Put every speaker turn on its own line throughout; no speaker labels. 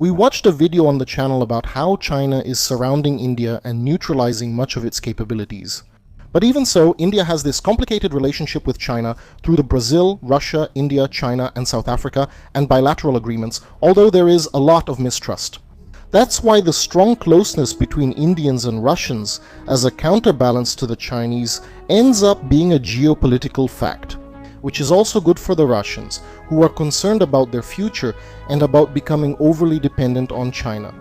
We watched a video on the channel about how China is surrounding India and neutralizing much of its capabilities. But even so, India has this complicated relationship with China through the Brazil, Russia, India, China, and South Africa and bilateral agreements, although there is a lot of mistrust. That's why the strong closeness between Indians and Russians as a counterbalance to the Chinese ends up being a geopolitical fact, which is also good for the Russians, who are concerned about their future and about becoming overly dependent on China.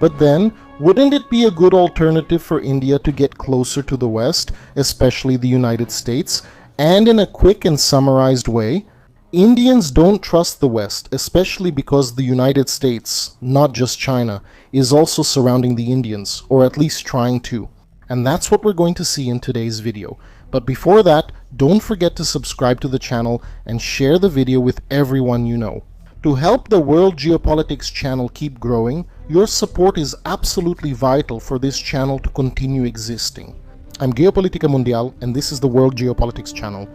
But then, wouldn't it be a good alternative for India to get closer to the West, especially the United States, and in a quick and summarized way? Indians don't trust the West, especially because the United States, not just China, is also surrounding the Indians, or at least trying to. And that's what we're going to see in today's video. But before that, don't forget to subscribe to the channel and share the video with everyone you know. To help the World Geopolitics channel keep growing, your support is absolutely vital for this channel to continue existing. I'm Geopolitical Mundial, and this is the World Geopolitics channel.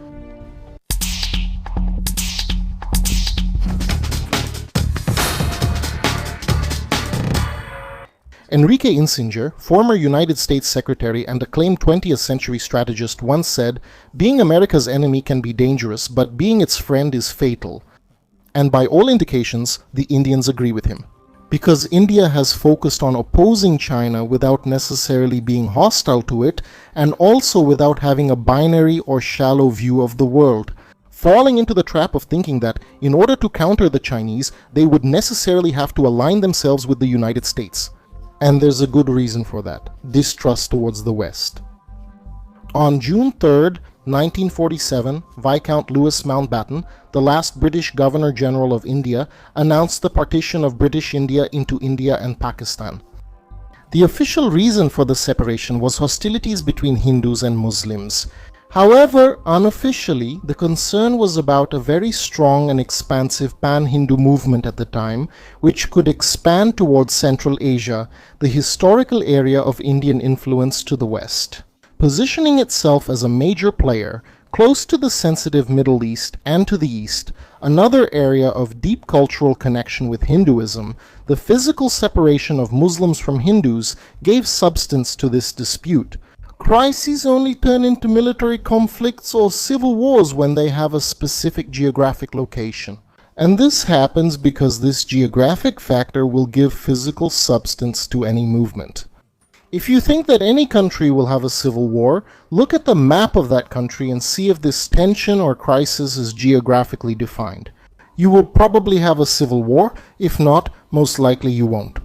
Enrique Insinger, former United States Secretary and acclaimed 20th century strategist, once said, "Being America's enemy can be dangerous, but being its friend is fatal." And by all indications, the Indians agree with him. Because India has focused on opposing China without necessarily being hostile to it, and also without having a binary or shallow view of the world, falling into the trap of thinking that in order to counter the Chinese, they would necessarily have to align themselves with the United States. And there's a good reason for that: distrust towards the West. On June 3rd, 1947, Viscount Louis Mountbatten, the last British Governor-General of India, announced the partition of British India into India and Pakistan. The official reason for the separation was hostilities between Hindus and Muslims. However, unofficially, the concern was about a very strong and expansive pan-Hindu movement at the time, which could expand towards Central Asia, the historical area of Indian influence to the West. Positioning itself as a major player, close to the sensitive Middle East and to the East, another area of deep cultural connection with Hinduism, the physical separation of Muslims from Hindus gave substance to this dispute. Crises only turn into military conflicts or civil wars when they have a specific geographic location. And this happens because this geographic factor will give physical substance to any movement. If you think that any country will have a civil war, look at the map of that country and see if this tension or crisis is geographically defined. You will probably have a civil war; if not, most likely you won't.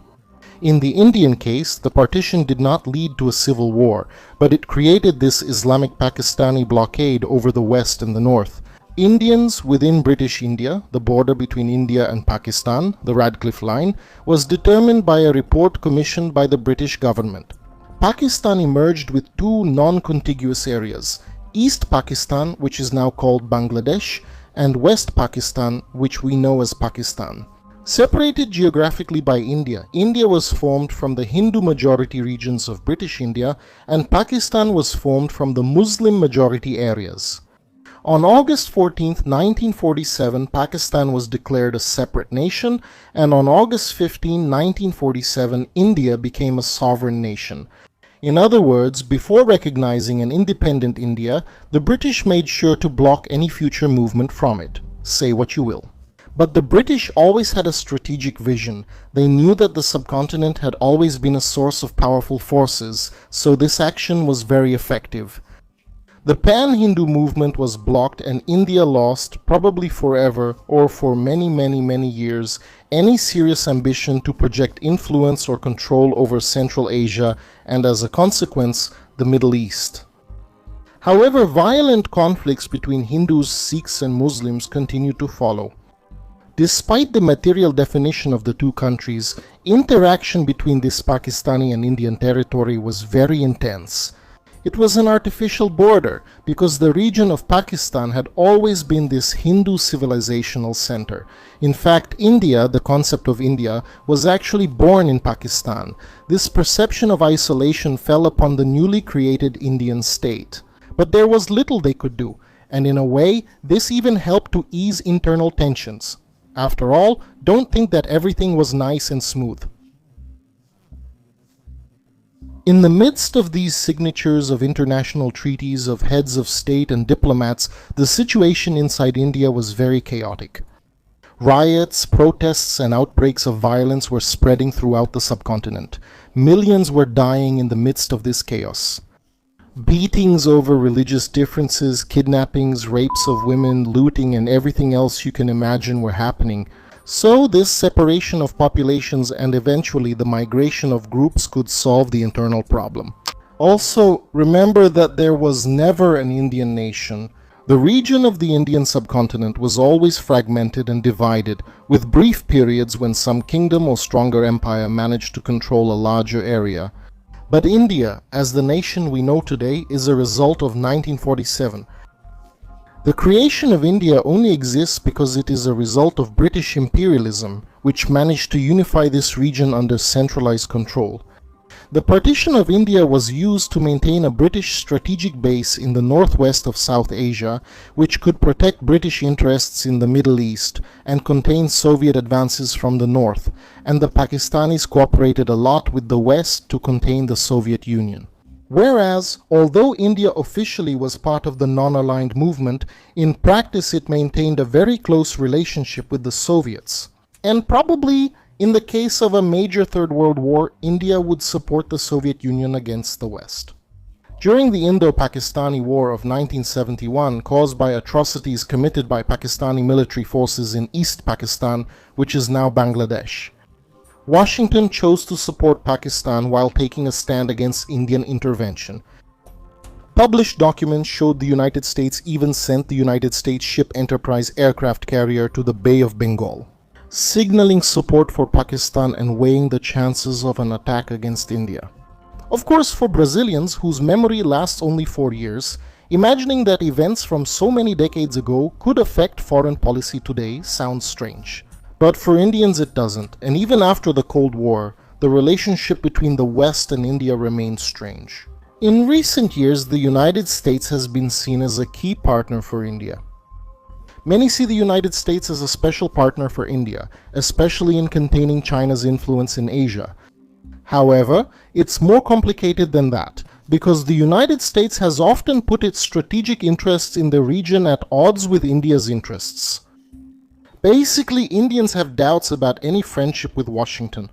In the Indian case, the partition did not lead to a civil war, but it created this Islamic Pakistani blockade over the West and the North. Indians within British India, the border between India and Pakistan, the Radcliffe Line, was determined by a report commissioned by the British government. Pakistan emerged with two non-contiguous areas: East Pakistan, which is now called Bangladesh, and West Pakistan, which we know as Pakistan. Separated geographically by India, India was formed from the Hindu-majority regions of British India, and Pakistan was formed from the Muslim-majority areas. On August 14, 1947, Pakistan was declared a separate nation, and on August 15, 1947, India became a sovereign nation. In other words, before recognizing an independent India, the British made sure to block any future movement from it. Say what you will. But the British always had a strategic vision. They knew that the subcontinent had always been a source of powerful forces, so this action was very effective. The pan-Hindu movement was blocked and India lost, probably forever or for many years, any serious ambition to project influence or control over Central Asia and, as a consequence, the Middle East. However, violent conflicts between Hindus, Sikhs and Muslims continued to follow. Despite the material definition of the two countries, interaction between this Pakistani and Indian territory was very intense. It was an artificial border because the region of Pakistan had always been this Hindu civilizational center. In fact, India, the concept of India, was actually born in Pakistan. This perception of isolation fell upon the newly created Indian state. But there was little they could do, and in a way, this even helped to ease internal tensions. After all, don't think that everything was nice and smooth. In the midst of these signatures of international treaties of heads of state and diplomats, the situation inside India was very chaotic. Riots, protests, and outbreaks of violence were spreading throughout the subcontinent. Millions were dying in the midst of this chaos. Beatings over religious differences, kidnappings, rapes of women, looting, and everything else you can imagine were happening. So this separation of populations and eventually the migration of groups could solve the internal problem. Also, remember that there was never an Indian nation. The region of the Indian subcontinent was always fragmented and divided, with brief periods when some kingdom or stronger empire managed to control a larger area. But India, as the nation we know today, is a result of 1947. The creation of India only exists because it is a result of British imperialism, which managed to unify this region under centralized control. The partition of India was used to maintain a British strategic base in the northwest of South Asia, which could protect British interests in the Middle East and contain Soviet advances from the north, and the Pakistanis cooperated a lot with the West to contain the Soviet Union. Whereas, although India officially was part of the non-aligned movement, in practice it maintained a very close relationship with the Soviets. And probably, in the case of a major Third World War, India would support the Soviet Union against the West. During the Indo-Pakistani War of 1971, caused by atrocities committed by Pakistani military forces in East Pakistan, which is now Bangladesh, Washington chose to support Pakistan while taking a stand against Indian intervention. Published documents showed the United States even sent the United States Ship Enterprise aircraft carrier to the Bay of Bengal, signaling support for Pakistan and weighing the chances of an attack against India. Of course, for Brazilians, whose memory lasts only 4 years, imagining that events from so many decades ago could affect foreign policy today sounds strange. But for Indians it doesn't, and even after the Cold War, the relationship between the West and India remains strange. In recent years, the United States has been seen as a key partner for India. Many see the United States as a special partner for India, especially in containing China's influence in Asia. However, it's more complicated than that, because the United States has often put its strategic interests in the region at odds with India's interests. Basically, Indians have doubts about any friendship with Washington,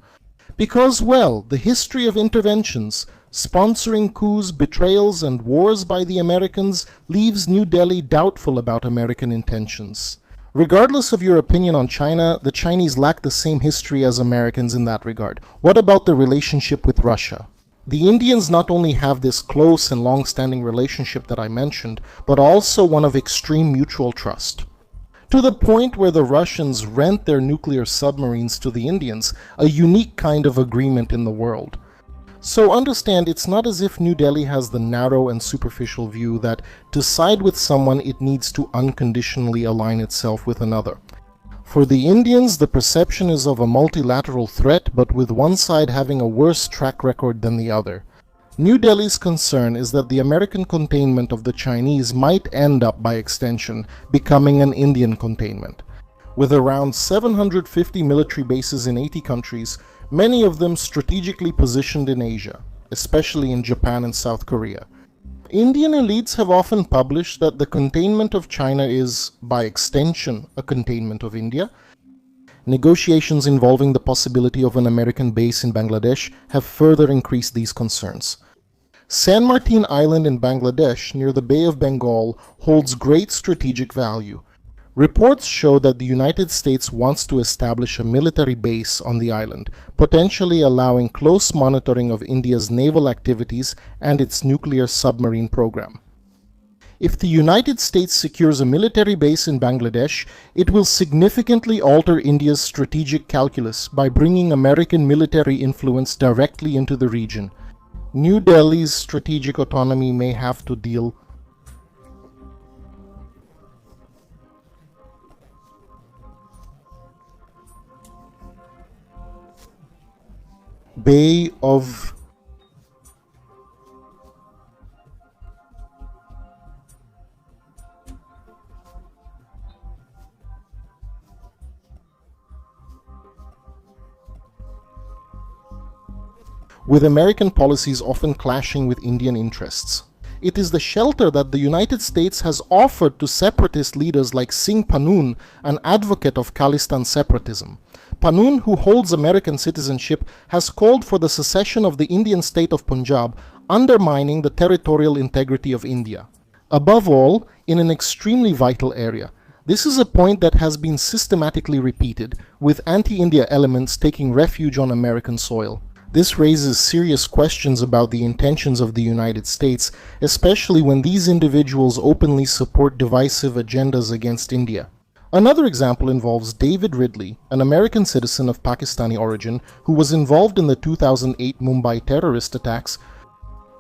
because, well, the history of interventions, sponsoring coups, betrayals, and wars by the Americans leaves New Delhi doubtful about American intentions. Regardless of your opinion on China, the Chinese lack the same history as Americans in that regard. What about the relationship with Russia? The Indians not only have this close and long-standing relationship that I mentioned, but also one of extreme mutual trust. To the point where the Russians rent their nuclear submarines to the Indians, a unique kind of agreement in the world. So understand, it's not as if New Delhi has the narrow and superficial view that to side with someone it needs to unconditionally align itself with another. For the Indians, the perception is of a multilateral threat, but with one side having a worse track record than the other. New Delhi's concern is that the American containment of the Chinese might end up, by extension, becoming an Indian containment. With around 750 military bases in 80 countries, many of them strategically positioned in Asia, especially in Japan and South Korea. Indian elites have often published that the containment of China is, by extension, a containment of India. Negotiations involving the possibility of an American base in Bangladesh have further increased these concerns. San Martin Island in Bangladesh, near the Bay of Bengal, holds great strategic value. Reports show that the United States wants to establish a military base on the island, potentially allowing close monitoring of India's naval activities and its nuclear submarine program. If the United States secures a military base in Bangladesh, it will significantly alter India's strategic calculus by bringing American military influence directly into the region. New Delhi's strategic autonomy may have to deal Bay of with American policies often clashing with Indian interests. It is the shelter that the United States has offered to separatist leaders like Singh Panun, an advocate of Khalistan separatism. Panun, who holds American citizenship, has called for the secession of the Indian state of Punjab, undermining the territorial integrity of India. Above all, in an extremely vital area. This is a point that has been systematically repeated, with anti-India elements taking refuge on American soil. This raises serious questions about the intentions of the United States, especially when these individuals openly support divisive agendas against India. Another example involves David Ridley, an American citizen of Pakistani origin who was involved in the 2008 Mumbai terrorist attacks.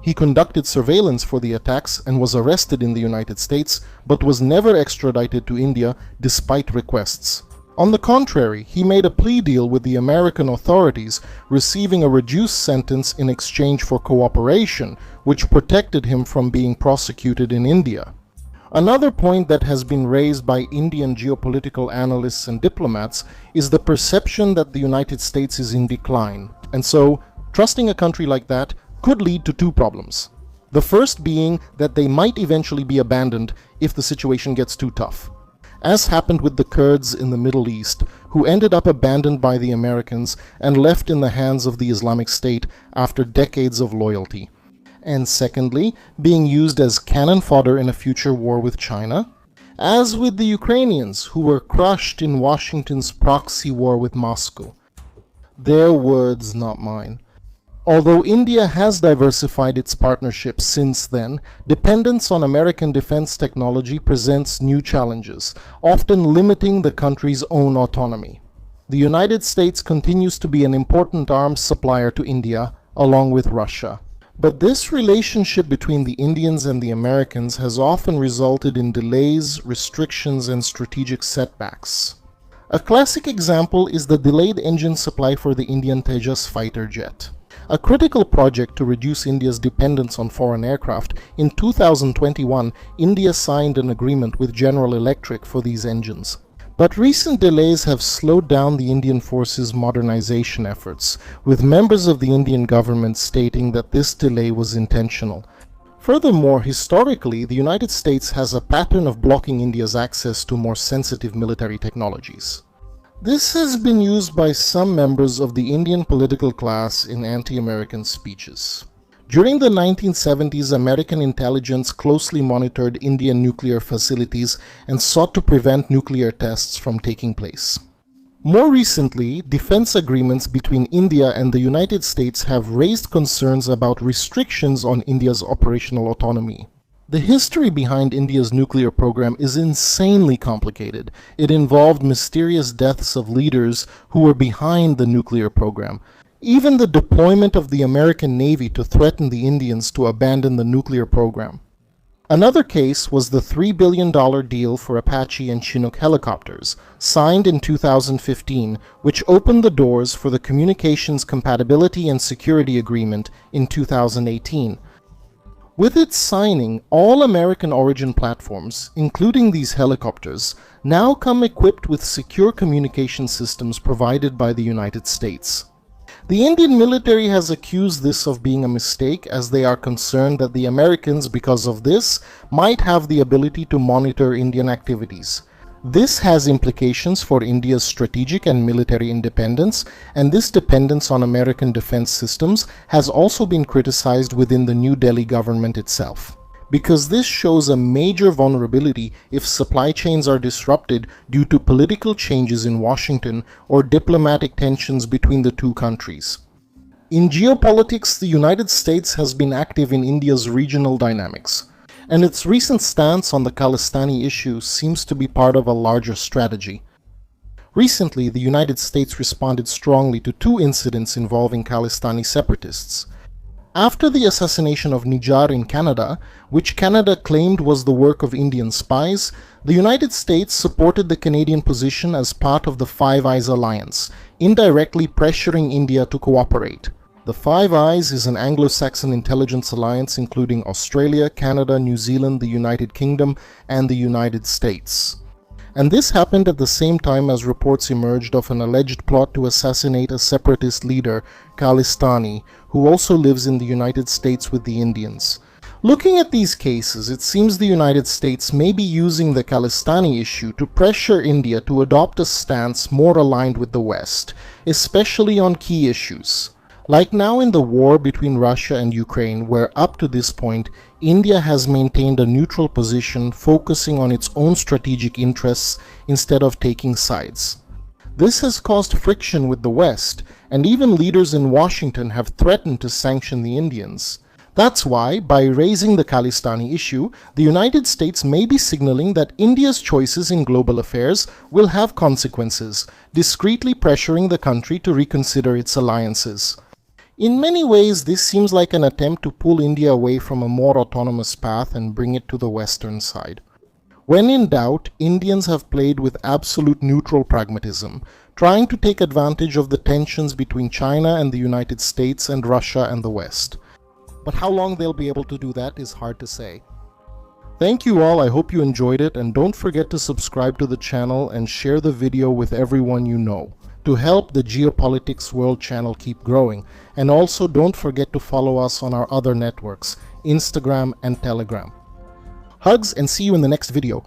He conducted surveillance for the attacks and was arrested in the United States, but was never extradited to India despite requests. On the contrary, he made a plea deal with the American authorities, receiving a reduced sentence in exchange for cooperation, which protected him from being prosecuted in India. Another point that has been raised by Indian geopolitical analysts and diplomats is the perception that the United States is in decline, and so trusting a country like that could lead to two problems. The first being that they might eventually be abandoned if the situation gets too tough, as happened with the Kurds in the Middle East, who ended up abandoned by the Americans and left in the hands of the Islamic State after decades of loyalty. And secondly, being used as cannon fodder in a future war with China, as with the Ukrainians, who were crushed in Washington's proxy war with Moscow. Their words, not mine. Although India has diversified its partnerships since then, dependence on American defense technology presents new challenges, often limiting the country's own autonomy. The United States continues to be an important arms supplier to India, along with Russia. But this relationship between the Indians and the Americans has often resulted in delays, restrictions, and strategic setbacks. A classic example is the delayed engine supply for the Indian Tejas fighter jet. A critical project to reduce India's dependence on foreign aircraft, in 2021, India signed an agreement with General Electric for these engines. But recent delays have slowed down the Indian forces' modernization efforts, with members of the Indian government stating that this delay was intentional. Furthermore, historically, the United States has a pattern of blocking India's access to more sensitive military technologies. This has been used by some members of the Indian political class in anti-American speeches. During the 1970s, American intelligence closely monitored Indian nuclear facilities and sought to prevent nuclear tests from taking place. More recently, defense agreements between India and the United States have raised concerns about restrictions on India's operational autonomy. The history behind India's nuclear program is insanely complicated. It involved mysterious deaths of leaders who were behind the nuclear program. Even the deployment of the American Navy to threaten the Indians to abandon the nuclear program. Another case was the $3 billion deal for Apache and Chinook helicopters, signed in 2015, which opened the doors for the Communications Compatibility and Security Agreement in 2018. With its signing, all American origin platforms, including these helicopters, now come equipped with secure communication systems provided by the United States. The Indian military has accused this of being a mistake, as they are concerned that the Americans, because of this, might have the ability to monitor Indian activities. This has implications for India's strategic and military independence, and this dependence on American defense systems has also been criticized within the New Delhi government itself. Because this shows a major vulnerability if supply chains are disrupted due to political changes in Washington or diplomatic tensions between the two countries. In geopolitics, the United States has been active in India's regional dynamics, and its recent stance on the Khalistani issue seems to be part of a larger strategy. Recently, the United States responded strongly to two incidents involving Khalistani separatists. After the assassination of Nijar in Canada, which Canada claimed was the work of Indian spies, the United States supported the Canadian position as part of the Five Eyes alliance, indirectly pressuring India to cooperate. The Five Eyes is an Anglo-Saxon intelligence alliance including Australia, Canada, New Zealand, the United Kingdom, and the United States. And this happened at the same time as reports emerged of an alleged plot to assassinate a separatist leader, Khalistani, who also lives in the United States with the Indians. Looking at these cases, it seems the United States may be using the Khalistani issue to pressure India to adopt a stance more aligned with the West, especially on key issues. Like now in the war between Russia and Ukraine, where up to this point, India has maintained a neutral position focusing on its own strategic interests instead of taking sides. This has caused friction with the West, and even leaders in Washington have threatened to sanction the Indians. That's why, by raising the Khalistani issue, the United States may be signaling that India's choices in global affairs will have consequences, discreetly pressuring the country to reconsider its alliances. In many ways, this seems like an attempt to pull India away from a more autonomous path and bring it to the Western side. When in doubt, Indians have played with absolute neutral pragmatism, trying to take advantage of the tensions between China and the United States and Russia and the West. But how long they'll be able to do that is hard to say. Thank you all, I hope you enjoyed it, and don't forget to subscribe to the channel and share the video with everyone you know to help the Geopolitics World channel keep growing. And also don't forget to follow us on our other networks, Instagram and Telegram. Hugs and see you in the next video.